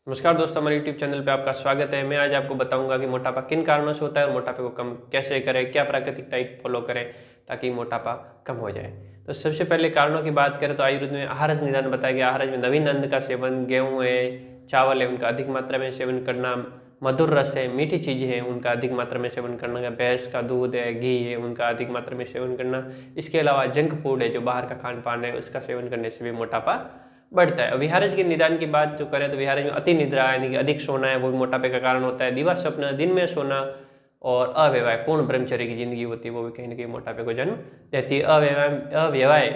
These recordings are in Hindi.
नमस्कार दोस्तों, हमारे YouTube चैनल पे आपका स्वागत है। मैं आज आपको बताऊंगा कि मोटापा किन कारणों से होता है और मोटापे को कम कैसे करें, क्या प्राकृतिक डाइट फॉलो करें ताकि मोटापा कम हो जाए। तो सबसे पहले कारणों की बात करें तो आयुर्वेद में आहारज निदान बताया गया। आहारज में नवीन अन्न का सेवन, गेहूँ है, चावल है, उनका अधिक मात्रा में सेवन करना, मधुर रस है, मीठी चीज़ें हैं उनका अधिक मात्रा में सेवन करना, भैंस का दूध है, घी है, उनका अधिक मात्रा में सेवन करना। इसके अलावा जंक फूड है, जो बाहर का खान पान है, उसका सेवन करने से भी मोटापा बढ़ता है। विहारज के निदान की बात जो करें तो विहारज में अति निद्रा यानी कि अधिक सोना है, वो भी मोटापे का कारण होता है। दिवा स्वप्न, दिन में सोना और अव्यवाय पूर्ण ब्रह्मचर्य की जिंदगी होती है, वो भी कहीं ना कहीं मोटापे को जन्म देती है। अव्यवाय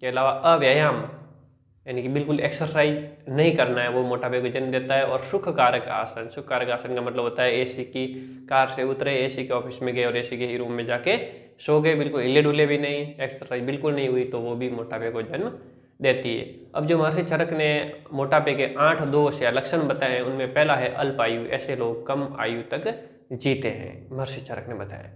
के अलावा अव्यायाम यानी कि बिल्कुल एक्सरसाइज नहीं करना है, वो मोटापे को जन्म देता है। और सुख कारक आसन, सुख कारक आसन का मतलब होता है एसी की कार से उतरे, एसी के ऑफिस में गए और एसी के ही रूम में जाके सो गए, बिल्कुल हिले डुले भी नहीं, एक्सरसाइज बिल्कुल नहीं हुई, तो वो भी मोटापे को जन्म देती है। अब जो महर्षि चरक ने मोटापे के 8 दोष या लक्षण बताए हैं, उनमें पहला है अल्पायु। ऐसे लोग कम आयु तक जीते हैं, महर्षि चरक ने बताया।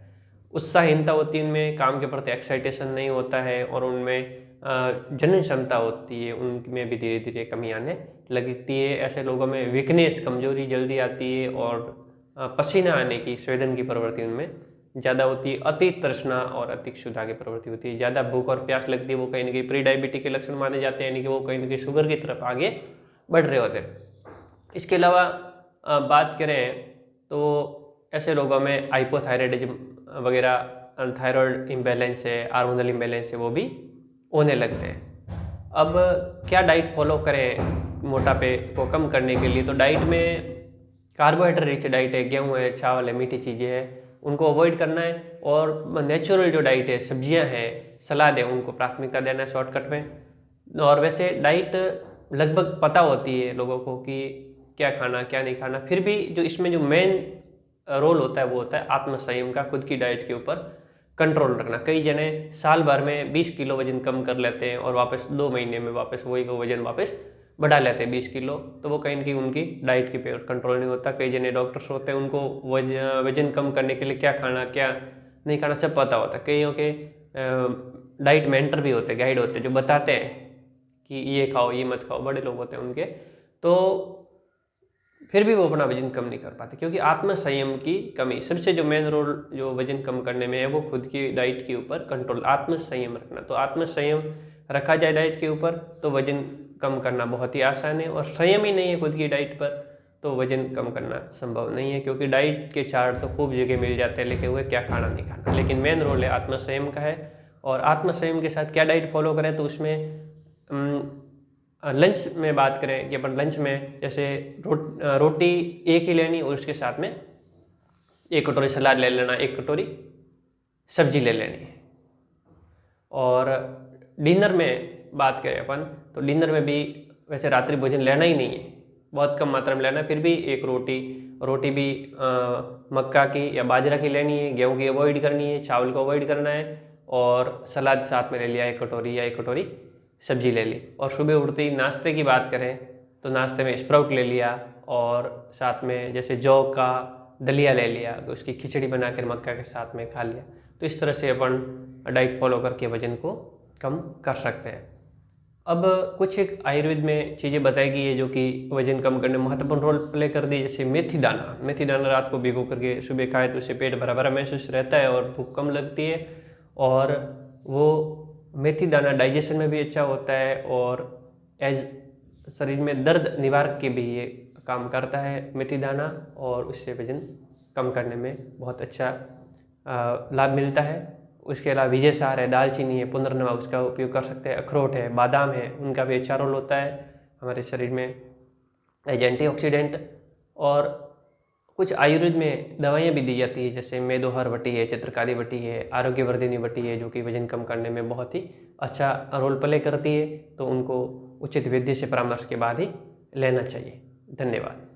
उत्साहहीनता होती है उनमें, काम के प्रति एक्साइटेशन नहीं होता है, और उनमें जनन क्षमता होती है, उनमें भी धीरे धीरे कमी आने लगती है। ऐसे लोगों में वीकनेस, कमजोरी जल्दी आती है, और पसीना आने की, स्वेदन की प्रवृत्ति उनमें ज़्यादा होती है। अति तृष्णा और अति क्षुधा की प्रवृत्ति होती है। ज़्यादा भूख और प्यास लगती है, वो कहीं ना कहीं प्री डायबिटीज के लक्षण माने जाते हैं, यानी कि वो कहीं ना कहीं शुगर की तरफ आगे बढ़ रहे होते हैं। इसके अलावा बात करें तो ऐसे लोगों में हाइपोथायराइडिज्म वगैरह, थायराइड इम्बैलेंस है, हार्मोनल इम्बैलेंस है, वो भी होने लगते हैं। अब क्या डाइट फॉलो करें मोटापे को कम करने के लिए? तो डाइट में कार्बोहाइड्रेट रिच डाइट है, गेहूँ है, चावल है, मीठी चीज़ें हैं, उनको अवॉइड करना है। और नेचुरल जो डाइट है, सब्जियां हैं, सलाद है, उनको प्राथमिकता देना है शॉर्टकट में। और वैसे डाइट लगभग पता होती है लोगों को कि क्या खाना क्या नहीं खाना, फिर भी जो इसमें जो मेन रोल होता है वो होता है आत्मसंयम का, खुद की डाइट के ऊपर कंट्रोल रखना। कई जने साल भर में 20 किलो वजन कम कर लेते हैं और वापस 2 महीने में वापस वही को वजन वापस बढ़ा लेते हैं 20 किलो, तो वो कहीं ना कहीं उनकी डाइट के पे कंट्रोल नहीं होता। कई जने डॉक्टर्स होते हैं, उनको वजन कम करने के लिए क्या खाना क्या नहीं खाना सब पता होता है। कईयों के डाइट मेंटर भी होते हैं, गाइड होते हैं, जो बताते हैं कि ये खाओ ये मत खाओ, बड़े लोग होते हैं उनके, तो फिर भी वो अपना वजन कम नहीं कर पाते, क्योंकि आत्मसंयम की कमी। सबसे जो मेन रोल जो वजन कम करने में है, वो खुद की डाइट के ऊपर कंट्रोल, आत्मसंयम रखना। तो आत्मसंयम रखा जाए डाइट के ऊपर तो वजन कम करना बहुत ही आसान है। और संयम ही नहीं है खुद की डाइट पर तो वजन कम करना संभव नहीं है, क्योंकि डाइट के चार्ट तो खूब जगह मिल जाते हैं लिखे हुए क्या खाना नहीं खाना, लेकिन मेन रोल है आत्मसंयम का है। और आत्मसंयम के साथ क्या डाइट फॉलो करें, तो उसमें लंच में बात करें कि अपन लंच में जैसे रोटी एक ही लेनी, और उसके साथ में 1 कटोरी सलाद ले लेना, 1 कटोरी सब्जी ले लेनी है। और डिनर में बात करें अपन तो डिनर में भी वैसे रात्रि भोजन लेना ही नहीं है, बहुत कम मात्रा में लेना है। फिर भी 1 रोटी भी मक्का की या बाजरा की लेनी है, गेहूं की अवॉइड करनी है, चावल को अवॉइड करना है। और सलाद साथ में ले लिया 1 कटोरी, या 1 कटोरी सब्जी ले ली। और सुबह उठते ही नाश्ते की बात करें तो नाश्ते में स्प्राउट ले लिया, और साथ में जैसे जौ का दलिया ले लिया, उसकी खिचड़ी बनाकर मक्का के साथ में खा लिया। तो इस तरह से अपन डाइट फॉलो करके वजन को कम कर सकते हैं। अब कुछ एक आयुर्वेद में चीज़ें बताई गई है जो कि वजन कम करने में महत्वपूर्ण रोल प्ले कर दी। जैसे मेथी दाना, मेथी दाना रात को भिगो करके सुबह खाए तो उससे पेट भरा भरा महसूस रहता है और भूख कम लगती है। और वो मेथी दाना डाइजेशन में भी अच्छा होता है, और शरीर में दर्द निवारक के भी ये काम करता है मेथी दाना, और उससे वजन कम करने में बहुत अच्छा लाभ मिलता है। उसके अलावा विजय सार है, दालचीनी है, पुनर्नवा, उसका उपयोग कर सकते हैं। अखरोट है, बादाम है, उनका भी अच्छा रोल होता है हमारे शरीर में एज एंटीऑक्सीडेंट। और कुछ आयुर्वेद में दवाइयाँ भी दी जाती है, जैसे मेदोहर वटी है, चित्रकारी वटी है, आरोग्यवर्धिनी वटी है, जो कि वजन कम करने में बहुत ही अच्छा रोल प्ले करती है। तो उनको उचित वैद्य से परामर्श के बाद ही लेना चाहिए। धन्यवाद।